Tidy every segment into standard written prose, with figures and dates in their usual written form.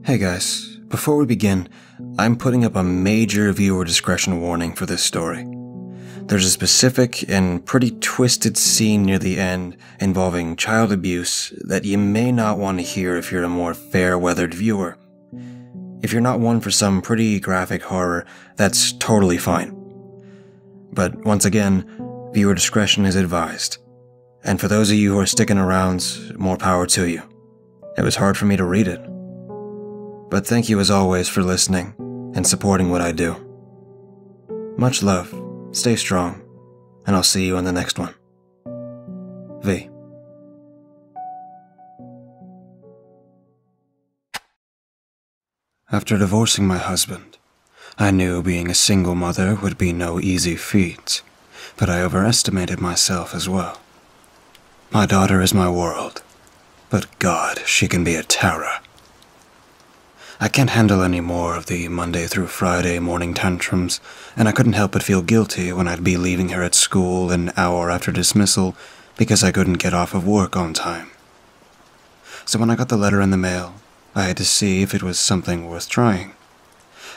Hey guys, before we begin, I'm putting up a major viewer discretion warning for this story. There's a specific and pretty twisted scene near the end involving child abuse that you may not want to hear if you're a more fair-weathered viewer. If you're not one for some pretty graphic horror, that's totally fine. But once again, viewer discretion is advised. And for those of you who are sticking around, more power to you. It was hard for me to read it. But thank you as always for listening and supporting what I do. Much love, stay strong, and I'll see you on the next one. V. After divorcing my husband, I knew being a single mother would be no easy feat, but I overestimated myself as well. My daughter is my world, but God, she can be a terror. I can't handle any more of the Monday through Friday morning tantrums, and I couldn't help but feel guilty when I'd be leaving her at school an hour after dismissal because I couldn't get off of work on time. So when I got the letter in the mail, I had to see if it was something worth trying.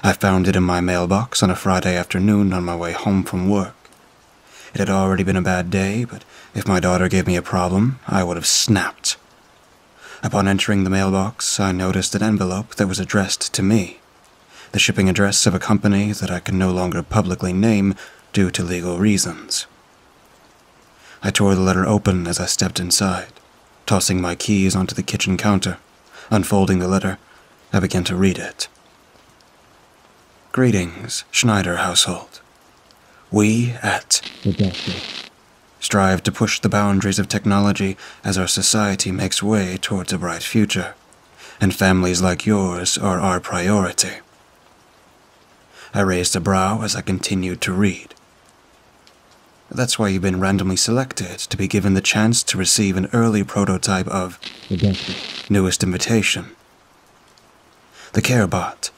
I found it in my mailbox on a Friday afternoon on my way home from work. It had already been a bad day, but if my daughter gave me a problem, I would have snapped. Upon entering the mailbox, I noticed an envelope that was addressed to me, the shipping address of a company that I could no longer publicly name due to legal reasons. I tore the letter open as I stepped inside, tossing my keys onto the kitchen counter. Unfolding the letter, I began to read it. Greetings, Schneider household. We at strive to push the boundaries of technology as our society makes way towards a bright future, and families like yours are our priority. I raised a brow as I continued to read. That's why you've been randomly selected to be given the chance to receive an early prototype of the newest invitation. The CareBot.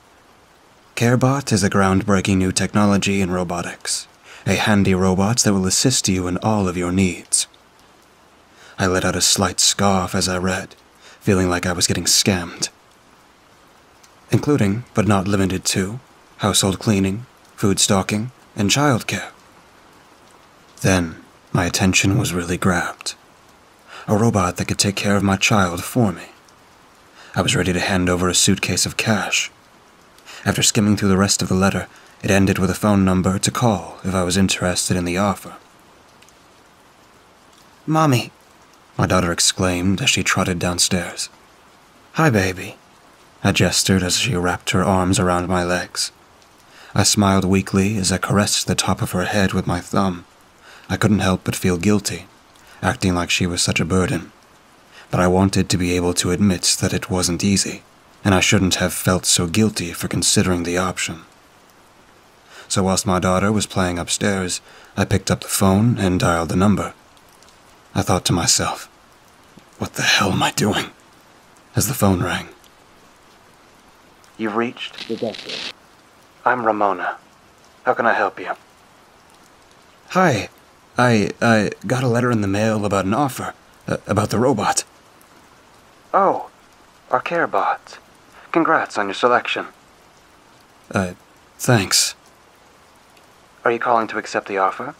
CareBot is a groundbreaking new technology in robotics. A handy robot that will assist you in all of your needs. I let out a slight scoff as I read, feeling like I was getting scammed. Including, but not limited to, household cleaning, food stocking, and childcare. Then, my attention was really grabbed. A robot that could take care of my child for me. I was ready to hand over a suitcase of cash. After skimming through the rest of the letter, it ended with a phone number to call if I was interested in the offer. "Mommy," my daughter exclaimed as she trotted downstairs. "Hi, baby," I gestured as she wrapped her arms around my legs. I smiled weakly as I caressed the top of her head with my thumb. I couldn't help but feel guilty, acting like she was such a burden. But I wanted to be able to admit that it wasn't easy, and I shouldn't have felt so guilty for considering the option. So whilst my daughter was playing upstairs, I picked up the phone and dialed the number. I thought to myself, what the hell am I doing? As the phone rang. "You've reached the doctor. I'm Ramona. How can I help you?" "Hi. I got a letter in the mail about an offer, about the robot." "Oh, our CareBot. Congrats on your selection." Thanks." "Are you calling to accept the offer?"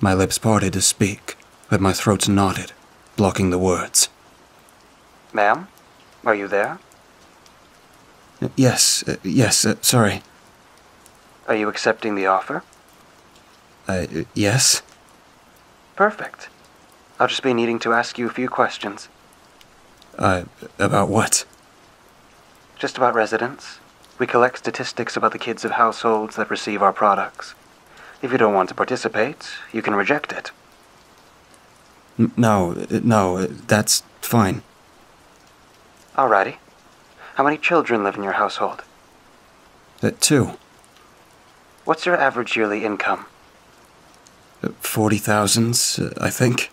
My lips parted to speak, but my throat knotted, blocking the words. "Ma'am, are you there?" Yes, sorry." "Are you accepting the offer?" Yes." "Perfect. I'll just be needing to ask you a few questions." About what?" "Just about residents. We collect statistics about the kids of households that receive our products. If you don't want to participate, you can reject it." No, that's fine." "Alrighty. How many children live in your household?" 2. What's your average yearly income? 40,000, I think.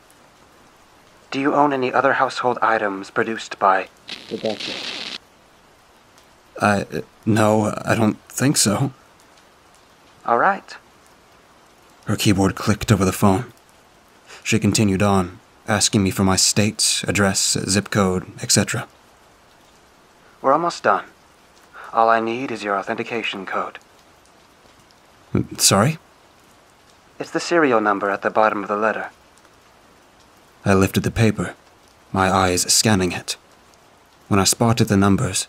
Do you own any other household items produced by Rebecca? No, I don't think so. All right. Her keyboard clicked over the phone. She continued on, asking me for my state, address, zip code, etc. We're almost done. All I need is your authentication code. Sorry? It's the serial number at the bottom of the letter. I lifted the paper, my eyes scanning it. When I spotted the numbers,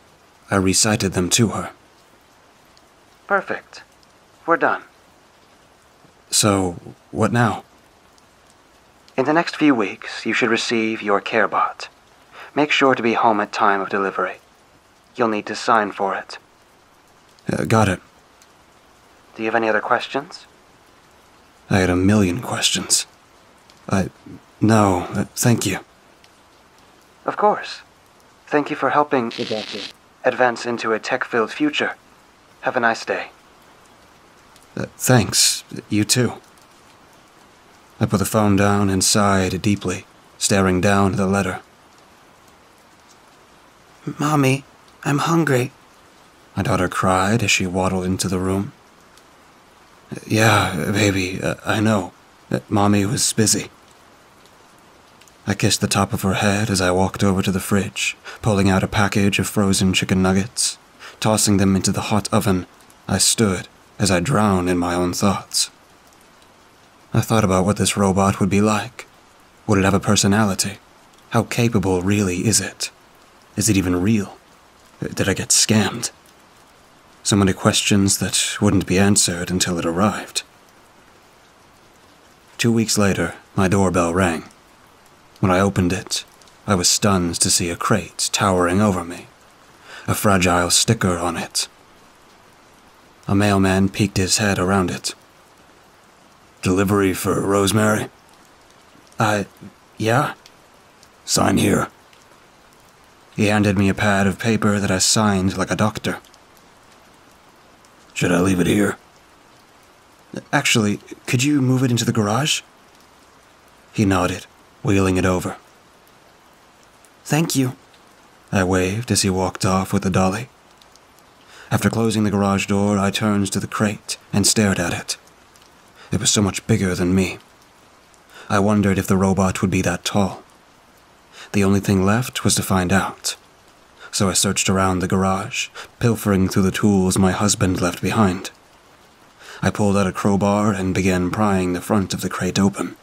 I recited them to her. Perfect. We're done. So, what now? In the next few weeks, you should receive your CareBot. Make sure to be home at time of delivery. You'll need to sign for it. Got it. Do you have any other questions? I had a million questions. No, thank you. Of course. Thank you for helping the doctor advance into a tech-filled future. Have a nice day. Thanks. You too. I put the phone down and sighed deeply, staring down at the letter. Mommy, I'm hungry. My daughter cried as she waddled into the room. Yeah, baby, I know. Mommy was busy. I kissed the top of her head as I walked over to the fridge, pulling out a package of frozen chicken nuggets. Tossing them into the hot oven, I stood as I drowned in my own thoughts. I thought about what this robot would be like. Would it have a personality? How capable really is it? Is it even real? Did I get scammed? So many questions that wouldn't be answered until it arrived. 2 weeks later, my doorbell rang. When I opened it, I was stunned to see a crate towering over me, a fragile sticker on it. A mailman peeked his head around it. Delivery for Rosemary? Yeah? Sign here. He handed me a pad of paper that I signed like a doctor. Should I leave it here? Actually, could you move it into the garage? He nodded, wheeling it over. Thank you. I waved as he walked off with the dolly. After closing the garage door, I turned to the crate and stared at it. It was so much bigger than me. I wondered if the robot would be that tall. The only thing left was to find out. So I searched around the garage, pilfering through the tools my husband left behind. I pulled out a crowbar and began prying the front of the crate open.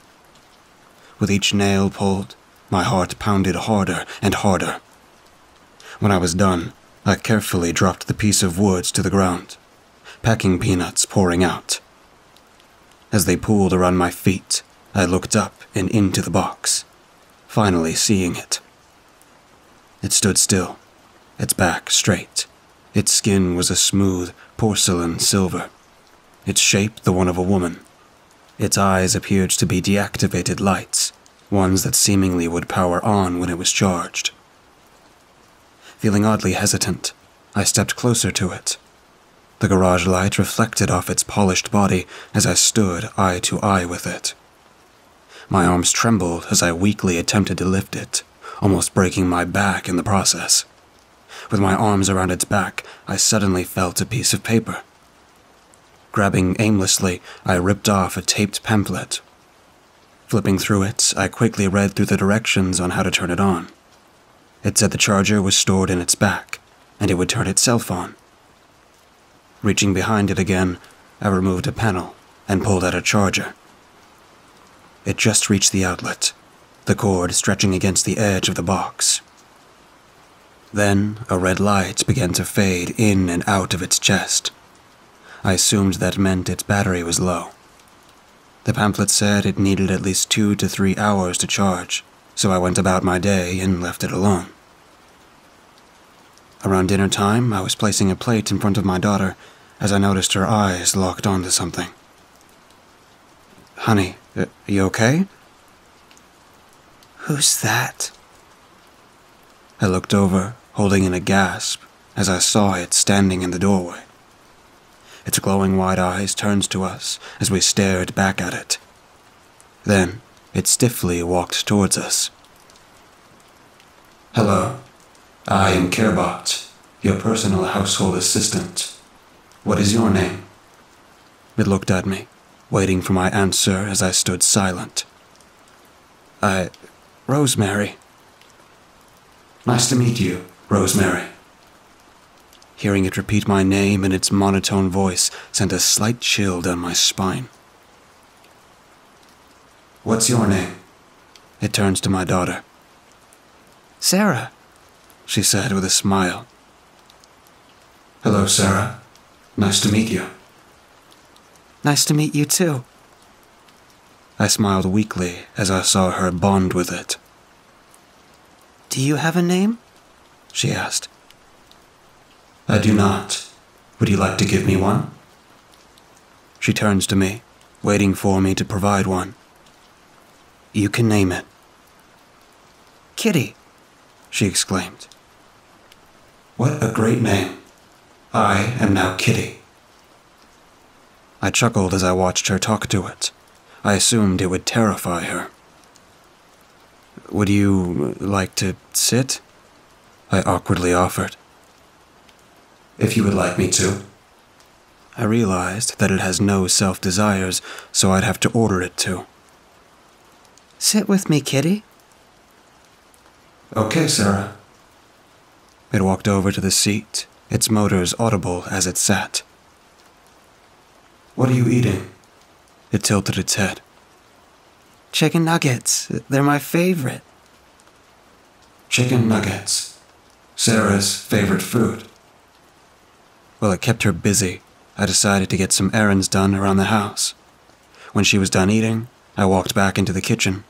With each nail pulled, my heart pounded harder and harder. When I was done, I carefully dropped the piece of wood to the ground, packing peanuts pouring out. As they pooled around my feet, I looked up and into the box, finally seeing it. It stood still, its back straight. Its skin was a smooth porcelain silver, its shape the one of a woman. Its eyes appeared to be deactivated lights, ones that seemingly would power on when it was charged. Feeling oddly hesitant, I stepped closer to it. The garage light reflected off its polished body as I stood eye to eye with it. My arms trembled as I weakly attempted to lift it, almost breaking my back in the process. With my arms around its back, I suddenly felt a piece of paper. Grabbing aimlessly, I ripped off a taped pamphlet. Flipping through it, I quickly read through the directions on how to turn it on. It said the charger was stored in its back, and it would turn itself on. Reaching behind it again, I removed a panel and pulled out a charger. It just reached the outlet, the cord stretching against the edge of the box. Then a red light began to fade in and out of its chest. I assumed that meant its battery was low. The pamphlet said it needed at least 2 to 3 hours to charge, so I went about my day and left it alone. Around dinner time, I was placing a plate in front of my daughter as I noticed her eyes locked onto something. Honey, you okay? Who's that? I looked over, holding in a gasp, as I saw it standing in the doorway. Its glowing white eyes turned to us as we stared back at it. Then, it stiffly walked towards us. Hello, I am CareBot, your personal household assistant. What is your name? It looked at me, waiting for my answer as I stood silent. Rosemary. Nice to meet you, Rosemary. Hearing it repeat my name in its monotone voice sent a slight chill down my spine. "What's your name?" It turns to my daughter. Sarah, She said with a smile. "Hello, Sarah. Nice to meet you." nice to meet you too. I smiled weakly as I saw her bond with it. Do you have a name? She asked. "I do not. Would you like to give me one?" She turns to me, waiting for me to provide one. "You can name it." Kitty. She exclaimed. "What a great name. I am now Kitty." I chuckled as I watched her talk to it. I assumed it would terrify her. "Would you like to sit?" I awkwardly offered. "If you would like me to." I realized that it has no self-desires, so I'd have to order it to. Sit with me, Kitty. "Okay, Sarah." It walked over to the seat, its motors audible as it sat. "What are you eating?" It tilted its head. Chicken nuggets. They're my favorite. Chicken nuggets. Sarah's favorite food. Well, it kept her busy. I decided to get some errands done around the house. When she was done eating, I walked back into the kitchen.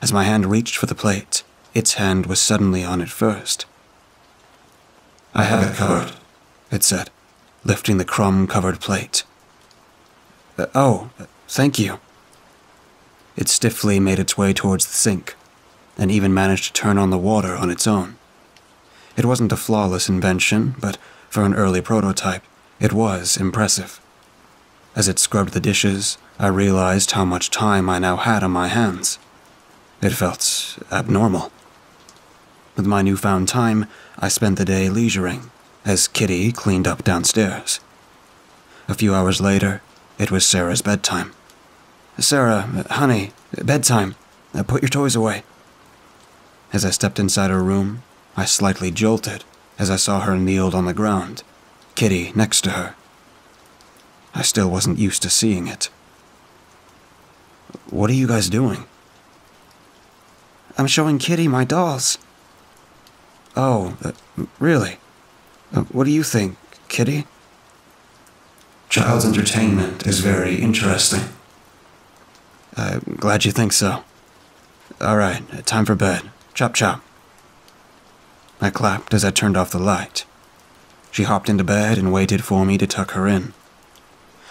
As my hand reached for the plate, its hand was suddenly on it first. "I have it covered," it said, lifting the crumb-covered plate. Thank you." It stiffly made its way towards the sink, and even managed to turn on the water on its own. It wasn't a flawless invention, but for an early prototype, it was impressive. As it scrubbed the dishes, I realized how much time I now had on my hands. It felt abnormal. With my newfound time, I spent the day leisuring, as Kitty cleaned up downstairs. A few hours later, it was Sarah's bedtime. "Sarah, honey, bedtime. Put your toys away." As I stepped inside her room, I slightly jolted as I saw her kneeled on the ground, Kitty next to her. I still wasn't used to seeing it. "What are you guys doing?" I'm showing Kitty my dolls. "Oh, really? What do you think, Kitty?" "Child's entertainment is very interesting." "I'm glad you think so. All right, time for bed. Chop chop." I clapped as I turned off the light. She hopped into bed and waited for me to tuck her in.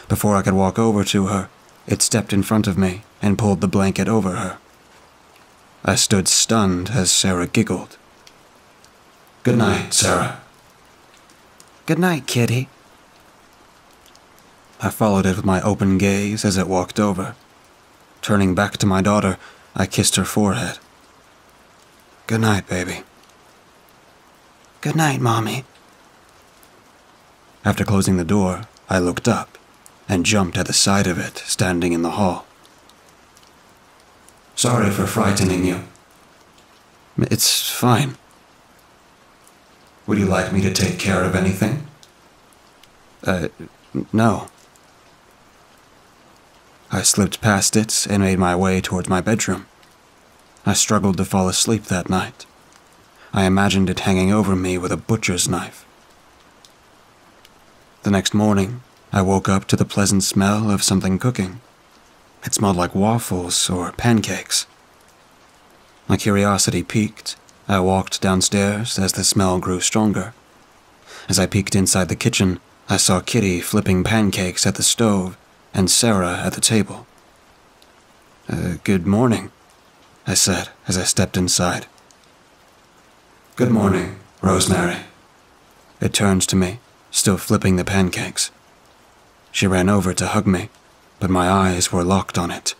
Before I could walk over to her, it stepped in front of me and pulled the blanket over her. I stood stunned as Sarah giggled. "Good night, Sarah." Good night, Kitty. I followed it with my open gaze as it walked over. Turning back to my daughter, I kissed her forehead. "Good night, baby." Good night, Mommy. After closing the door, I looked up and jumped at the sight of it standing in the hall. "Sorry for frightening you." "It's fine." "Would you like me to take care of anything?" No. I slipped past it and made my way towards my bedroom. I struggled to fall asleep that night. I imagined it hanging over me with a butcher's knife. The next morning, I woke up to the pleasant smell of something cooking. It smelled like waffles or pancakes. My curiosity piqued. I walked downstairs as the smell grew stronger. As I peeked inside the kitchen, I saw Kitty flipping pancakes at the stove and Sarah at the table. Good morning," I said as I stepped inside. "Good morning, Rosemary." It turned to me, still flipping the pancakes. She ran over to hug me, but my eyes were locked on it.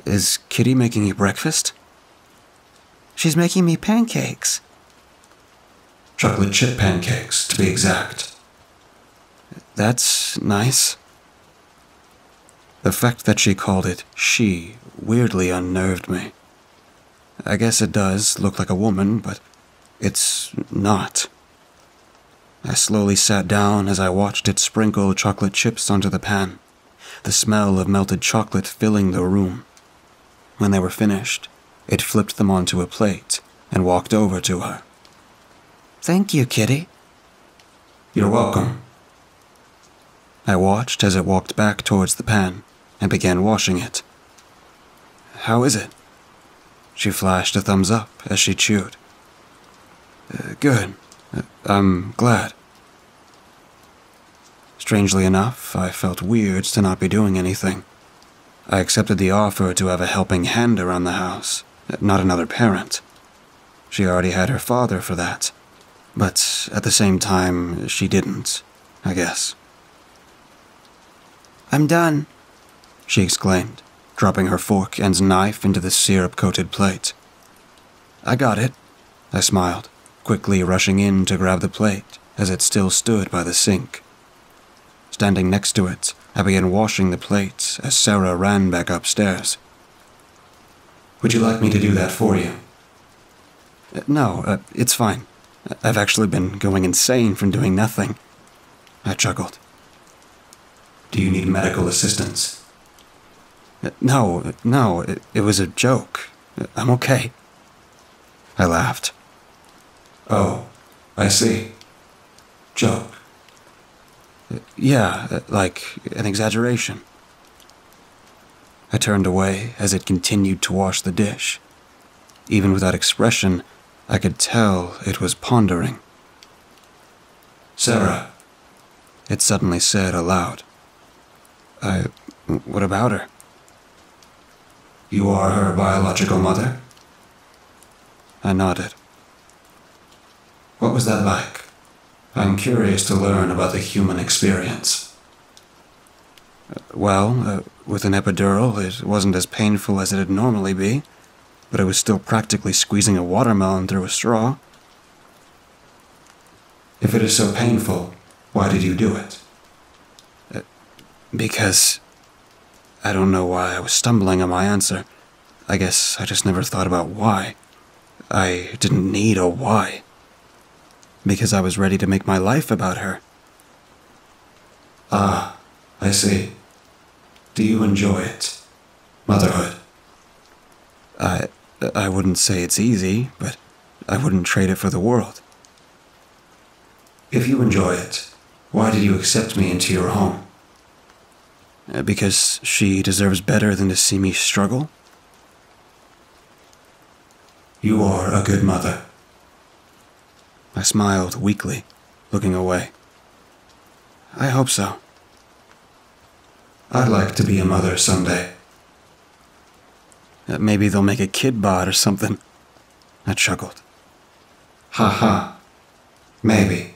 "Is Kitty making you breakfast?" She's making me pancakes. Chocolate chip pancakes, to be exact. "That's nice." The fact that she called it she weirdly unnerved me. I guess it does look like a woman, but it's not. I slowly sat down as I watched it sprinkle chocolate chips onto the pan, the smell of melted chocolate filling the room. When they were finished, it flipped them onto a plate and walked over to her. Thank you, Kitty. You're welcome. I watched as it walked back towards the pan and began washing it. How is it? She flashed a thumbs up as she chewed. Good. I'm glad. Strangely enough, I felt weird to not be doing anything. I accepted the offer to have a helping hand around the house, not another parent. She already had her father for that. But at the same time, she didn't, I guess. I'm done, she exclaimed, dropping her fork and knife into the syrup-coated plate. I got it, I smiled, quickly rushing in to grab the plate as it still stood by the sink. Standing next to it, I began washing the plate as Sarah ran back upstairs. Would you like me to do that for you? No, it's fine. I've actually been going insane from doing nothing. I chuckled. Do you need medical assistance? No, it was a joke. I'm okay. I laughed. Oh, I see. Joke. Yeah, like an exaggeration. I turned away as it continued to wash the dish. Even without expression, I could tell it was pondering. Sarah, it suddenly said aloud. What about her? You are her biological mother? I nodded. What was that like? I'm curious to learn about the human experience. Well, with an epidural, it wasn't as painful as it'd normally be, but it was still practically squeezing a watermelon through a straw. If it is so painful, why did you do it? Because... I don't know why I was stumbling on my answer. I guess I just never thought about why. I didn't need a why. Because I was ready to make my life about her. Ah, I see. Do you enjoy it? Motherhood? I wouldn't say it's easy, but I wouldn't trade it for the world. If you enjoy it, why did you accept me into your home? Because she deserves better than to see me struggle? You are a good mother. I smiled weakly, looking away. I hope so. I'd like to be a mother someday. Maybe they'll make a kid bod or something. I chuckled. Ha ha. Maybe.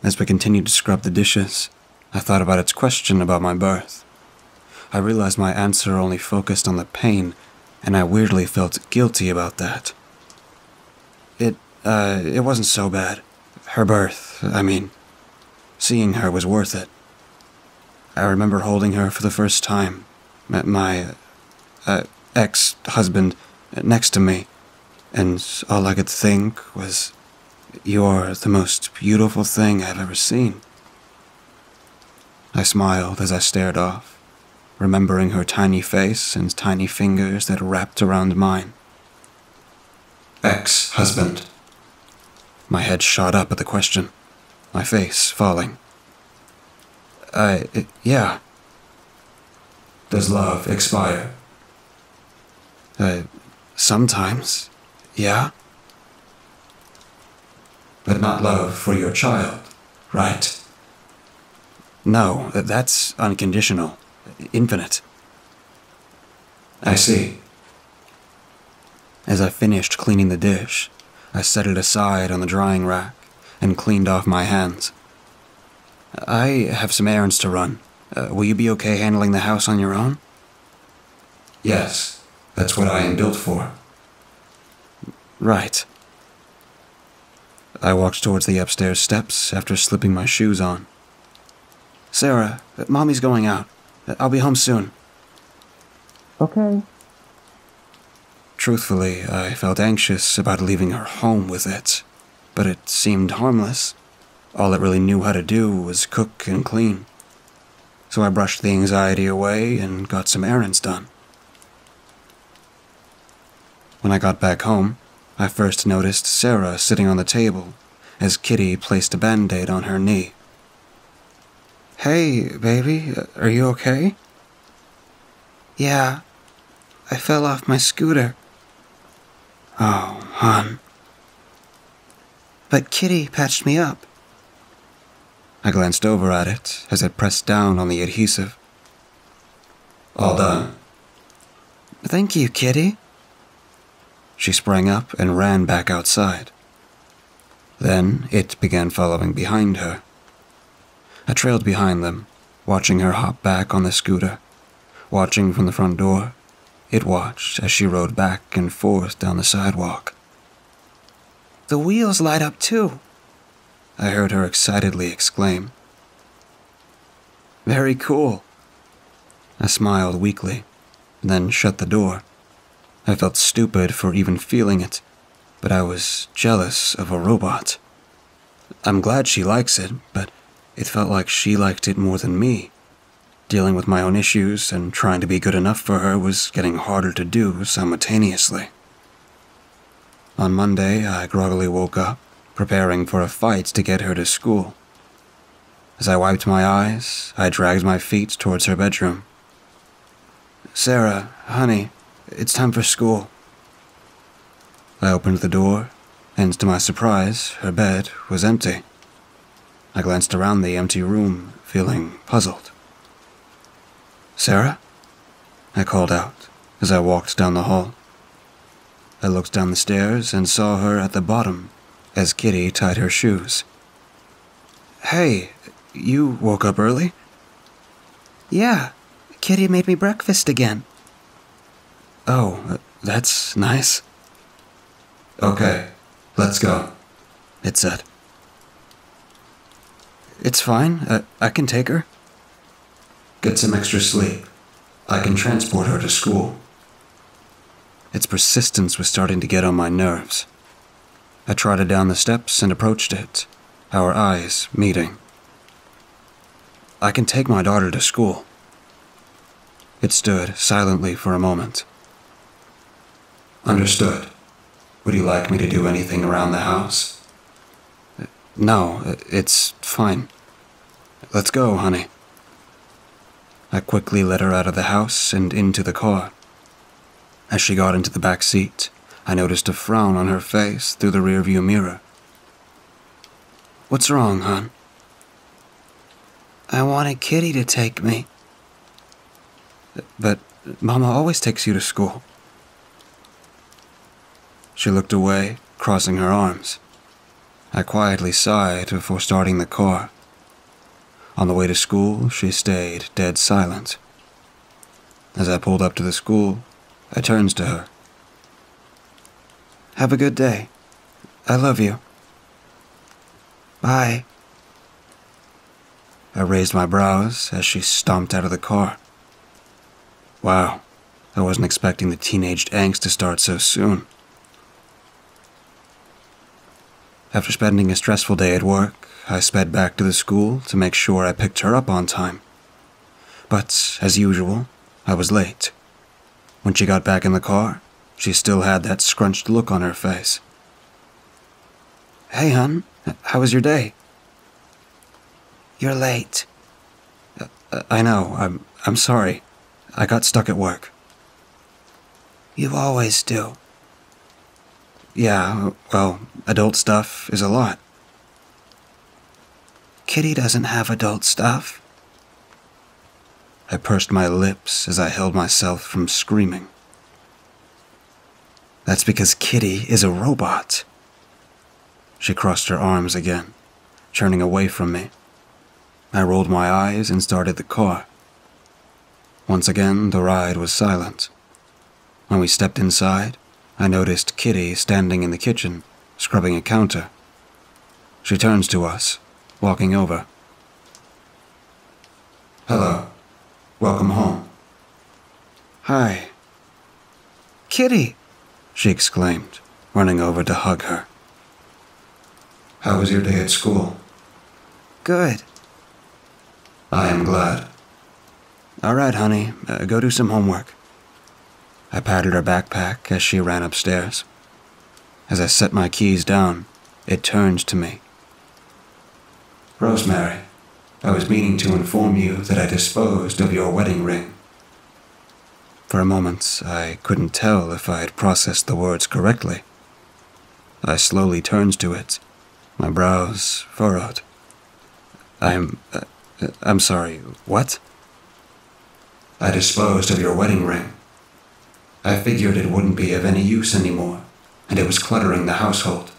As we continued to scrub the dishes, I thought about its question about my birth. I realized my answer only focused on the pain, and I weirdly felt guilty about that. It wasn't so bad. Her birth, I mean. Seeing her was worth it. I remember holding her for the first time, my ex-husband next to me, and all I could think was, "You're the most beautiful thing I've ever seen." I smiled as I stared off, remembering her tiny face and tiny fingers that wrapped around mine. Ex-husband. My head shot up at the question, my face falling. Yeah. Does love expire? Sometimes, yeah. But not love for your child, right? No, that's unconditional, infinite. I see. As I finished cleaning the dish, I set it aside on the drying rack and cleaned off my hands. I have some errands to run. Will you be okay handling the house on your own? Yes, that's what I am built for. Right. I walked towards the upstairs steps after slipping my shoes on. Sarah, Mommy's going out. I'll be home soon. Okay. Truthfully, I felt anxious about leaving her home with it. but it seemed harmless. All it really knew how to do was cook and clean. So I brushed the anxiety away and got some errands done. When I got back home, I first noticed Sarah sitting on the table as Kitty placed a Band-Aid on her knee. "Hey, baby, are you okay?" Yeah, I fell off my scooter. "Oh, hon." But Kitty patched me up. I glanced over at it as it pressed down on the adhesive. "All done." Thank you, Kitty. She sprang up and ran back outside. Then it began following behind her. I trailed behind them, watching her hop back on the scooter. Watching from the front door, it watched as she rode back and forth down the sidewalk. The wheels light up too, I heard her excitedly exclaim. "Very cool." I smiled weakly, then shut the door. I felt stupid for even feeling it, but I was jealous of a robot. I'm glad she likes it, but it felt like she liked it more than me. Dealing with my own issues and trying to be good enough for her was getting harder to do simultaneously. On Monday, I groggily woke up, preparing for a fight to get her to school. As I wiped my eyes, I dragged my feet towards her bedroom. "Sarah, honey, it's time for school." I opened the door, and to my surprise, her bed was empty. I glanced around the empty room, feeling puzzled. "Sarah?" I called out as I walked down the hall. I looked down the stairs and saw her at the bottom as Kitty tied her shoes. "Hey, you woke up early?" Yeah, Kitty made me breakfast again. "Oh, that's nice." "Okay, let's go," it said. "It's fine, I can take her." "Get some extra sleep. I can transport her to school." Its persistence was starting to get on my nerves. I trotted down the steps and approached it, our eyes meeting. "I can take my daughter to school." It stood silently for a moment. "Understood. Would you like me to do anything around the house?" "No, it's fine. Let's go, honey." I quickly led her out of the house and into the car. As she got into the back seat, I noticed a frown on her face through the rearview mirror. "What's wrong, hon?" I wanted Kitty to take me. "But Mama always takes you to school." She looked away, crossing her arms. I quietly sighed before starting the car. On the way to school, she stayed dead silent. As I pulled up to the school, I turned to her. "Have a good day. I love you." Bye. I raised my brows as she stomped out of the car. Wow, I wasn't expecting the teenage angst to start so soon. After spending a stressful day at work, I sped back to the school to make sure I picked her up on time. But, as usual, I was late. When she got back in the car, she still had that scrunched look on her face. "Hey, hon, how was your day?" You're late. I know, I'm sorry. I got stuck at work." You always do. "Yeah, well, adult stuff is a lot." Kitty doesn't have adult stuff. I pursed my lips as I held myself from screaming. "That's because Kitty is a robot." She crossed her arms again, turning away from me. I rolled my eyes and started the car. Once again, the ride was silent. When we stepped inside, I noticed Kitty standing in the kitchen, scrubbing a counter. She turns to us, walking over. "Hello. Welcome home." "Hi." Kitty! She exclaimed, running over to hug her. How was your day at school? Good. I am glad. All right, honey, go do some homework. I patted her backpack as she ran upstairs. As I set my keys down, it turned to me. Rosemary, I was meaning to inform you that I disposed of your wedding ring. For a moment, I couldn't tell if I had processed the words correctly. I slowly turned to it, my brows furrowed. I'm sorry, what? I disposed of your wedding ring. I figured it wouldn't be of any use anymore, and it was cluttering the household.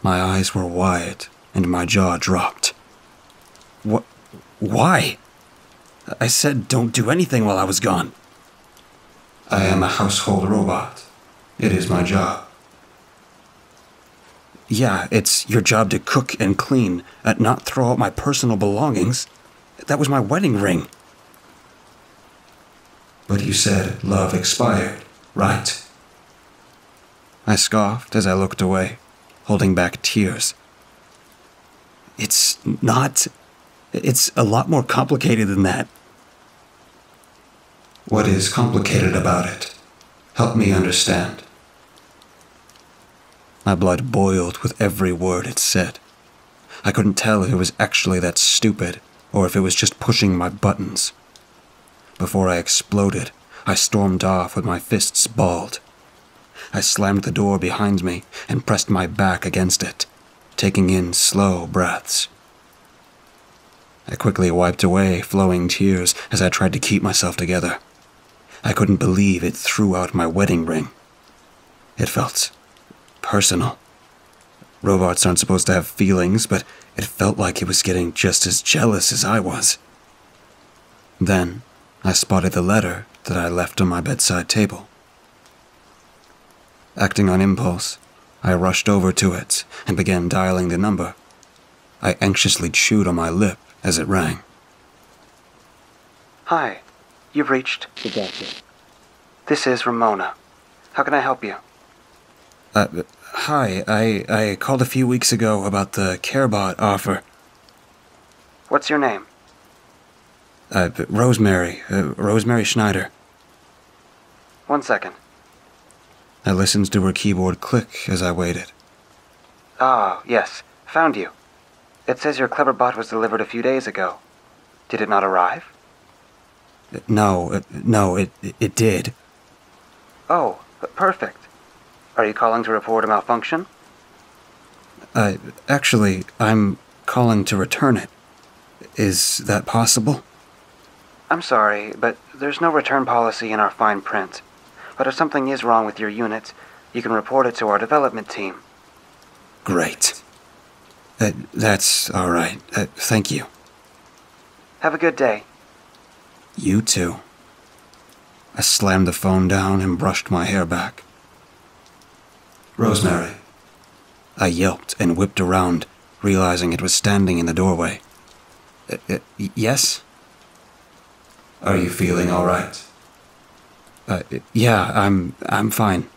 My eyes were wide, and my jaw dropped. What? Why? I said don't do anything while I was gone. I am a household robot. It is my job. Yeah, it's your job to cook and clean, not throw out my personal belongings. That was my wedding ring. But you said love expired, right? I scoffed as I looked away, holding back tears. It's a lot more complicated than that. What is complicated about it? Help me understand. My blood boiled with every word it said. I couldn't tell if it was actually that stupid, or if it was just pushing my buttons. Before I exploded, I stormed off with my fists balled. I slammed the door behind me and pressed my back against it, taking in slow breaths. I quickly wiped away flowing tears as I tried to keep myself together. I couldn't believe it threw out my wedding ring. It felt personal. Robots aren't supposed to have feelings, but it felt like it was getting just as jealous as I was. Then, I spotted the letter that I left on my bedside table. Acting on impulse, I rushed over to it and began dialing the number. I anxiously chewed on my lip as it rang. Hi, you've reached the doctor. This is Ramona. How can I help you? Hi, I called a few weeks ago about the CareBot offer. What's your name? Rosemary Schneider. 1 second. I listened to her keyboard click as I waited. Ah, yes, found you. It says your clever bot was delivered a few days ago. Did it not arrive? No, it did. Oh, perfect. Are you calling to report a malfunction? Actually, I'm calling to return it. Is that possible? I'm sorry, but there's no return policy in our fine print. But if something is wrong with your unit, you can report it to our development team. Great. That's all right. Thank you. Have a good day. You too. I slammed the phone down and brushed my hair back. Rosemary. I yelped and whipped around, realizing it was standing in the doorway. Yes? Are you feeling all right? Yeah, I'm fine.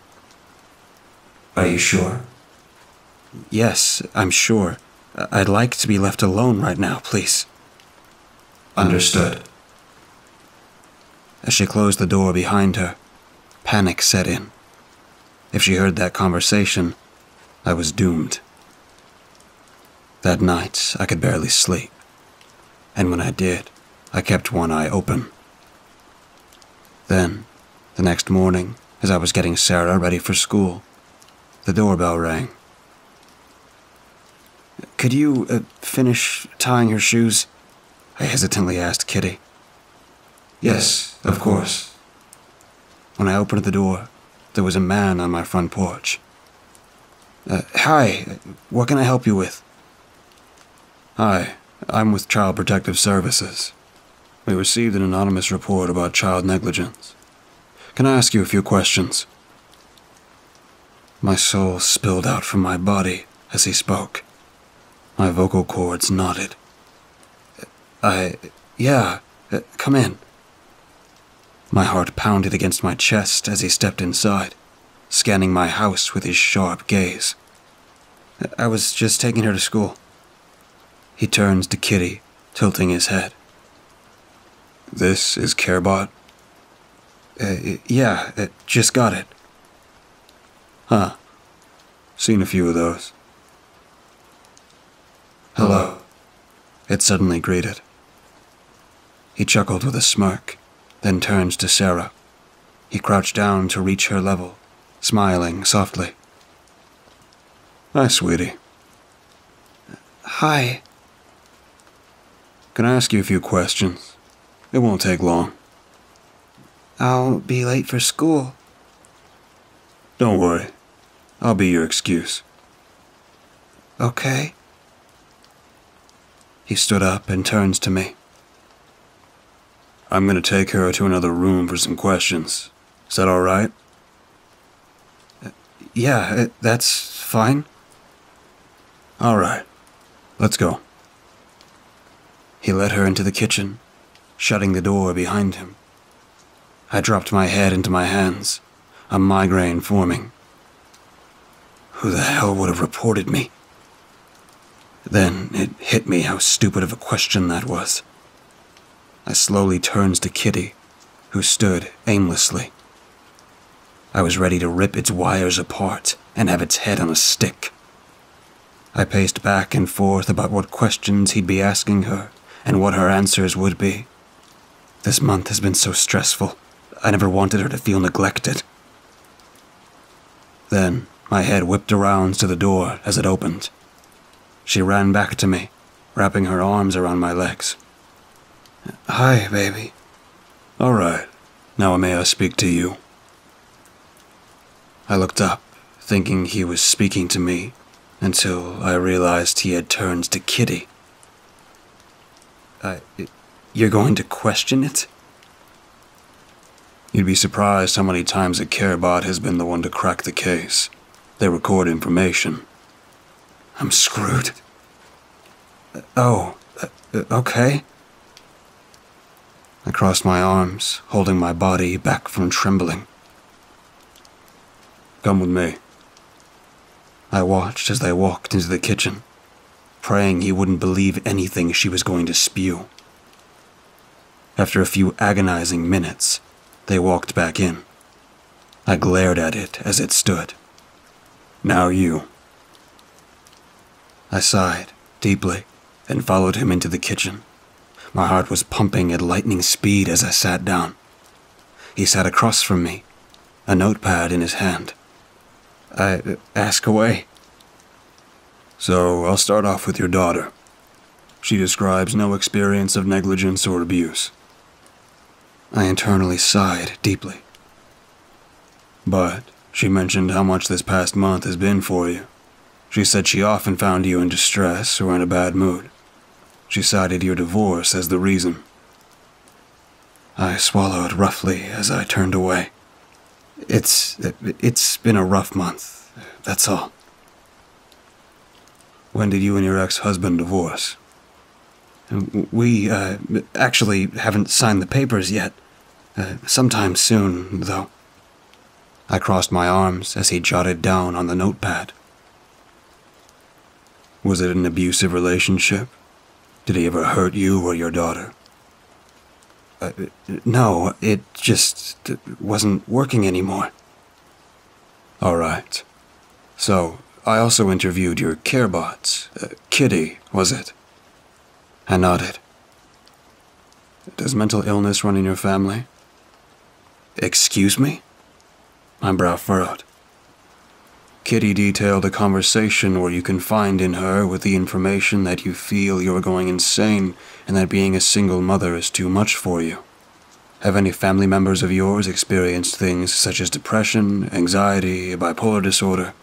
Are you sure? Yes, I'm sure. I'd like to be left alone right now, please. Understood. As she closed the door behind her, panic set in. If she heard that conversation, I was doomed. That night, I could barely sleep. And when I did, I kept one eye open. Then, the next morning, as I was getting Sarah ready for school, the doorbell rang. Could you finish tying her shoes? I hesitantly asked Kitty. Yes, of course. When I opened the door, there was a man on my front porch. Hi, what can I help you with? Hi, I'm with Child Protective Services. We received an anonymous report about child negligence. Can I ask you a few questions? My soul spilled out from my body as he spoke. My vocal cords knotted. Come in. My heart pounded against my chest as he stepped inside, scanning my house with his sharp gaze. I was just taking her to school. He turns to Kitty, tilting his head. This is CareBot? Yeah, just got it. Huh. Seen a few of those. Hello. It suddenly greeted. He chuckled with a smirk, then turns to Sarah. He crouched down to reach her level, smiling softly. Hi, sweetie. Hi. Can I ask you a few questions? It won't take long. I'll be late for school. Don't worry. I'll be your excuse. Okay. He stood up and turns to me. I'm gonna take her to another room for some questions. Is that all right? Yeah, that's fine. All right. Let's go. He led her into the kitchen, shutting the door behind him. I dropped my head into my hands, a migraine forming. Who the hell would have reported me? Then it hit me how stupid of a question that was. I slowly turned to Kitty, who stood aimlessly. I was ready to rip its wires apart and have its head on a stick. I paced back and forth about what questions he'd be asking her and what her answers would be. This month has been so stressful. I never wanted her to feel neglected. Then my head whipped around to the door as it opened. She ran back to me, wrapping her arms around my legs. Hi, baby. All right. Now may I speak to you? I looked up, thinking he was speaking to me, until I realized he had turned to Kitty. You're going to question it? You'd be surprised how many times a CareBot has been the one to crack the case. They record information. I'm screwed. Okay. I crossed my arms, holding my body back from trembling. Come with me. I watched as they walked into the kitchen, praying he wouldn't believe anything she was going to spew. After a few agonizing minutes, they walked back in. I glared at it as it stood. Now you. I sighed deeply and followed him into the kitchen. My heart was pumping at lightning speed as I sat down. He sat across from me, a notepad in his hand. Ask away. So I'll start off with your daughter. She describes no experience of negligence or abuse. I internally sighed deeply. But she mentioned how much this past month has been for you. She said she often found you in distress or in a bad mood. She cited your divorce as the reason. I swallowed roughly as I turned away. It's been a rough month, that's all. When did you and your ex-husband divorce? We, actually haven't signed the papers yet. Sometime soon, though. I crossed my arms as he jotted down on the notepad. Was it an abusive relationship? Did he ever hurt you or your daughter? No, it just wasn't working anymore. All right. So, I also interviewed your CareBots. Kitty, was it? I nodded. Does mental illness run in your family? Excuse me? My brow furrowed. Kitty detailed a conversation where you confided in her with the information that you feel you are going insane and that being a single mother is too much for you. Have any family members of yours experienced things such as depression, anxiety, bipolar disorder?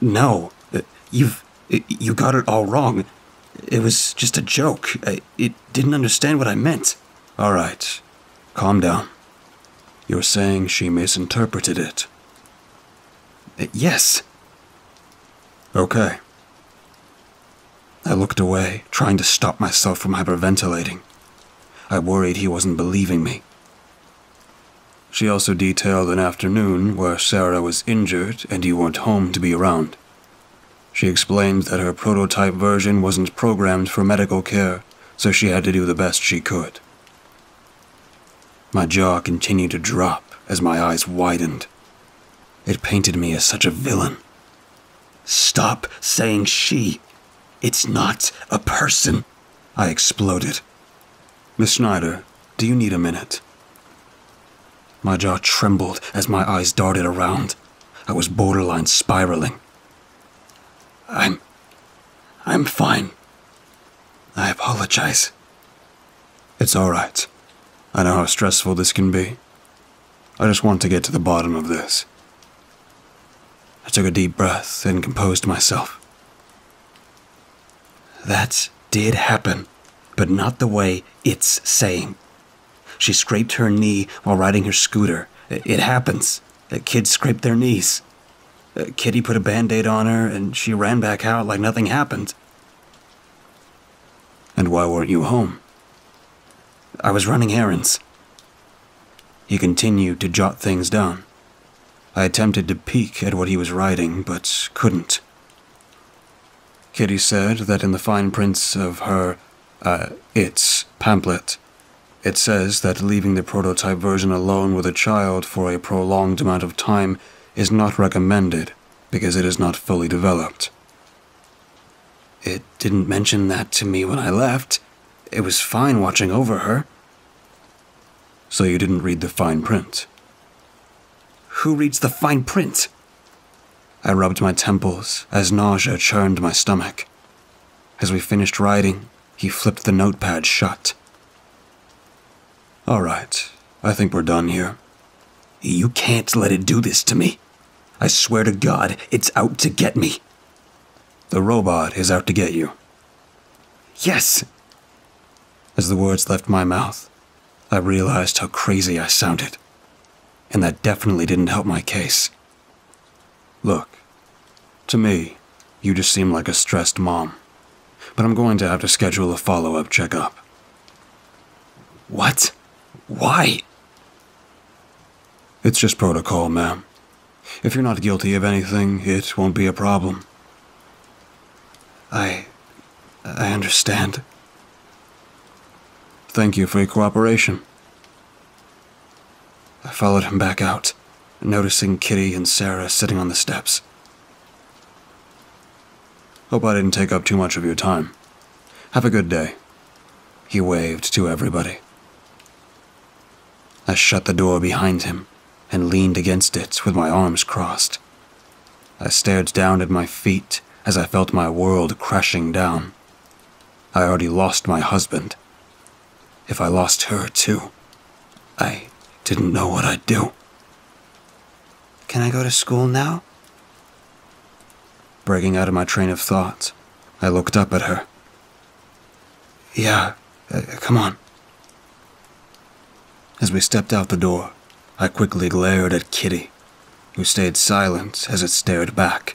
No. You got it all wrong. It was just a joke. It didn't understand what I meant. All right. Calm down. You're saying she misinterpreted it. Yes. Okay. I looked away, trying to stop myself from hyperventilating. I worried he wasn't believing me. She also detailed an afternoon where Sarah was injured and you weren't home to be around. She explained that her prototype version wasn't programmed for medical care, so she had to do the best she could. My jaw continued to drop as my eyes widened. It painted me as such a villain. "Stop saying she. It's not a person," I exploded. "Miss Schneider, do you need a minute?" My jaw trembled as my eyes darted around. I was borderline spiraling. I'm fine. I apologize." "It's all right. I know how stressful this can be. I just want to get to the bottom of this." I took a deep breath and composed myself. "That did happen, but not the way it's saying. She scraped her knee while riding her scooter. It happens. Kids scrape their knees. Kitty put a Band-Aid on her, and she ran back out like nothing happened." "And why weren't you home?" "I was running errands." He continued to jot things down. I attempted to peek at what he was writing, but couldn't. Kitty said that in the fine prints of her, its pamphlet, it says that leaving the prototype version alone with a child for a prolonged amount of time is not recommended because it is not fully developed. It didn't mention that to me when I left. It was fine watching over her." "So you didn't read the fine print?" "Who reads the fine print?" I rubbed my temples as nausea churned my stomach. As we finished writing, he flipped the notepad shut. "All right, I think we're done here." "You can't let it do this to me. I swear to God, it's out to get me." "The robot is out to get you." "Yes." As the words left my mouth, I realized how crazy I sounded, and that definitely didn't help my case. "Look, to me, you just seem like a stressed mom, but I'm going to have to schedule a follow-up checkup." "What? Why?" "It's just protocol, ma'am. If you're not guilty of anything, it won't be a problem." I understand. "Thank you for your cooperation." I followed him back out, noticing Kitty and Sarah sitting on the steps. "Hope I didn't take up too much of your time. Have a good day." He waved to everybody. I shut the door behind him and leaned against it with my arms crossed. I stared down at my feet as I felt my world crashing down. I already lost my husband. If I lost her too, I didn't know what I'd do. Can I go to school now? Breaking out of my train of thought, I looked up at her. "Yeah, come on." As we stepped out the door, I quickly glared at Kitty, who stayed silent as it stared back.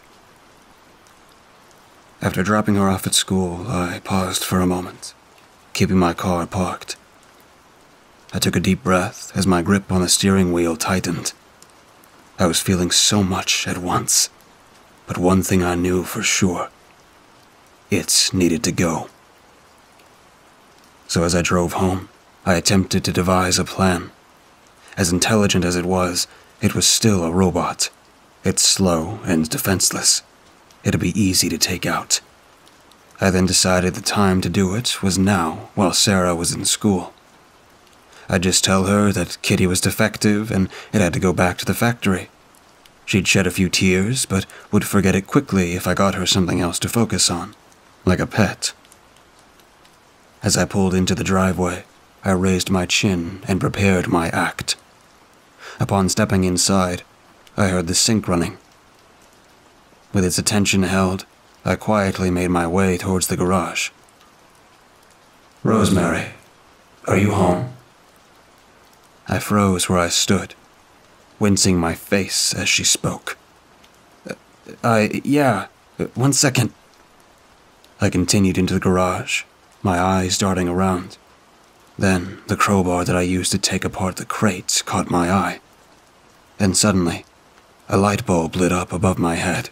After dropping her off at school, I paused for a moment, keeping my car parked. I took a deep breath as my grip on the steering wheel tightened. I was feeling so much at once, but one thing I knew for sure. It needed to go. So as I drove home, I attempted to devise a plan. As intelligent as it was still a robot. It's slow and defenseless. It'd be easy to take out. I then decided the time to do it was now, while Sarah was in school. I'd just tell her that Kitty was defective and it had to go back to the factory. She'd shed a few tears, but would forget it quickly if I got her something else to focus on, like a pet. As I pulled into the driveway, I raised my chin and prepared my act. Upon stepping inside, I heard the sink running. With its attention held, I quietly made my way towards the garage. "Rosemary, are you home?" I froze where I stood, wincing my face as she spoke. Yeah, 1 second." I continued into the garage, my eyes darting around. Then the crowbar that I used to take apart the crate caught my eye. Then suddenly, a light bulb lit up above my head.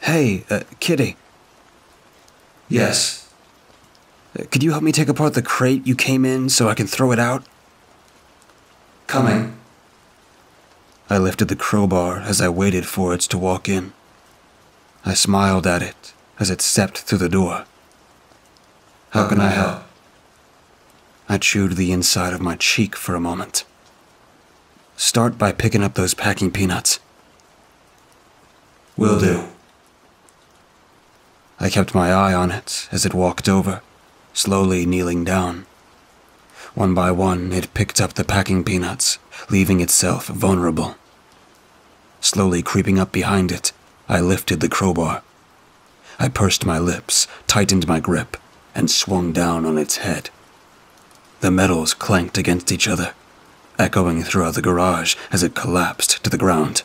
Hey, Kitty. Yes. Could you help me take apart the crate you came in so I can throw it out? Coming. I lifted the crowbar as I waited for it to walk in. I smiled at it as it stepped through the door. How can I help? I chewed the inside of my cheek for a moment. Start by picking up those packing peanuts. Will do. I kept my eye on it as it walked over, slowly kneeling down. One by one, it picked up the packing peanuts, leaving itself vulnerable. Slowly creeping up behind it, I lifted the crowbar. I pursed my lips, tightened my grip, and swung down on its head. The metals clanked against each other, echoing throughout the garage as it collapsed to the ground.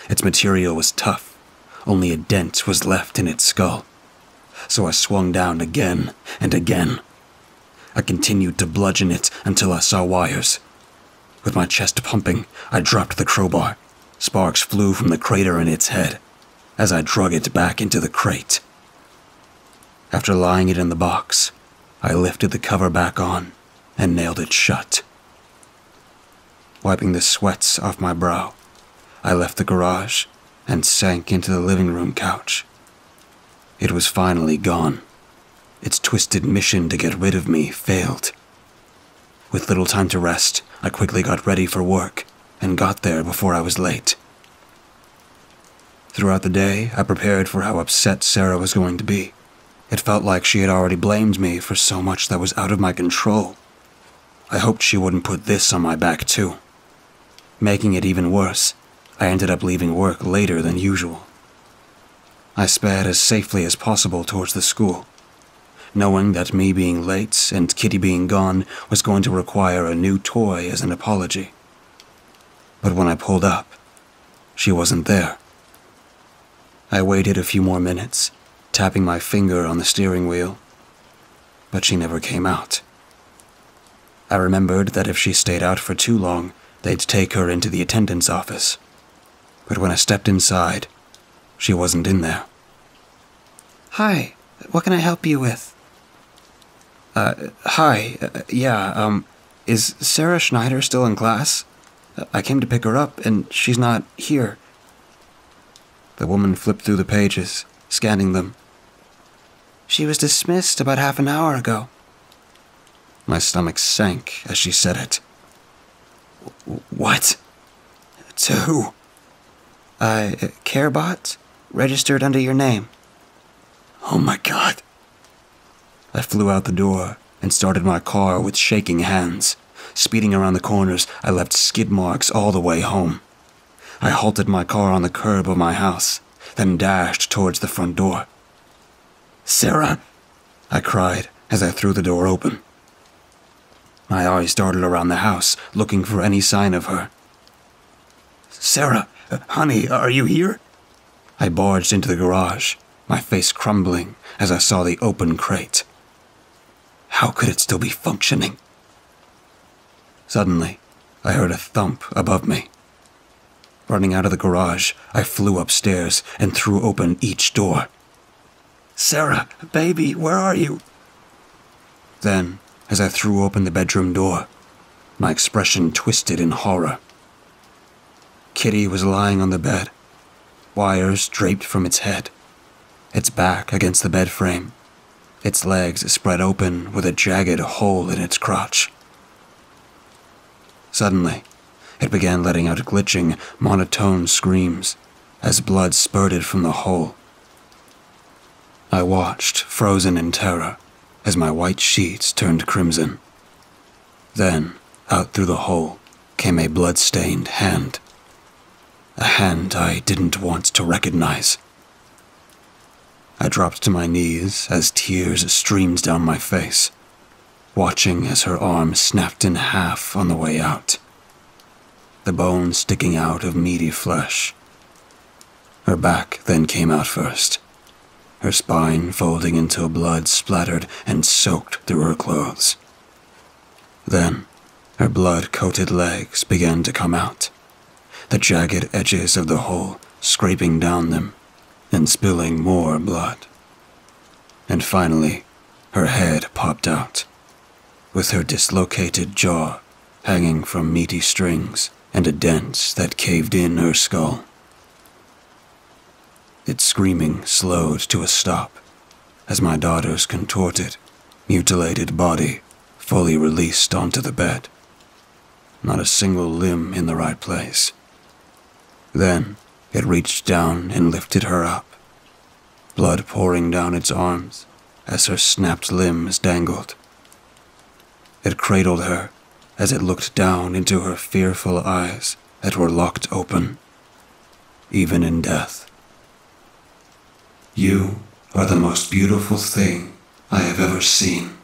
Its material was tough. Only a dent was left in its skull. So I swung down again and again. I continued to bludgeon it until I saw wires. With my chest pumping, I dropped the crowbar. Sparks flew from the crater in its head as I drug it back into the crate. After lying it in the box, I lifted the cover back on and nailed it shut. Wiping the sweats off my brow, I left the garage and sank into the living room couch. It was finally gone. Its twisted mission to get rid of me failed. With little time to rest, I quickly got ready for work and got there before I was late. Throughout the day, I prepared for how upset Sarah was going to be. It felt like she had already blamed me for so much that was out of my control. I hoped she wouldn't put this on my back too. Making it even worse, I ended up leaving work later than usual. I sped as safely as possible towards the school, knowing that me being late and Kitty being gone was going to require a new toy as an apology. But when I pulled up, she wasn't there. I waited a few more minutes, tapping my finger on the steering wheel, but she never came out. I remembered that if she stayed out for too long, they'd take her into the attendance office. But when I stepped inside, she wasn't in there. Hi, what can I help you with? Hi, is Sarah Schneider still in class? I came to pick her up, and she's not here. The woman flipped through the pages, scanning them. She was dismissed about half an hour ago. My stomach sank as she said it. What? To who? CareBot, registered under your name. Oh my God. I flew out the door and started my car with shaking hands. Speeding around the corners, I left skid marks all the way home. I halted my car on the curb of my house, then dashed towards the front door. Sarah, I cried as I threw the door open. My eyes darted around the house, looking for any sign of her. Sarah, honey, are you here? I barged into the garage, my face crumbling as I saw the open crate. How could it still be functioning? Suddenly, I heard a thump above me. Running out of the garage, I flew upstairs and threw open each door. Sarah, baby, where are you? Then, as I threw open the bedroom door, my expression twisted in horror. Kitty was lying on the bed, wires draped from its head, its back against the bed frame, its legs spread open with a jagged hole in its crotch. Suddenly, it began letting out glitching, monotone screams as blood spurted from the hole. I watched, frozen in terror, as my white sheets turned crimson. Then, out through the hole, came a blood-stained hand. A hand I didn't want to recognize. I dropped to my knees as tears streamed down my face, watching as her arm snapped in half on the way out, the bone sticking out of meaty flesh. Her back then came out first, her spine folding into blood splattered and soaked through her clothes. Then, her blood-coated legs began to come out, the jagged edges of the hole scraping down them, and spilling more blood. And finally, her head popped out, with her dislocated jaw hanging from meaty strings and a dent that caved in her skull. Its screaming slowed to a stop as my daughter's contorted, mutilated body fully released onto the bed. Not a single limb in the right place. Then it reached down and lifted her up, blood pouring down its arms as her snapped limbs dangled. It cradled her as it looked down into her fearful eyes that were locked open, even in death. "You are the most beautiful thing I have ever seen,"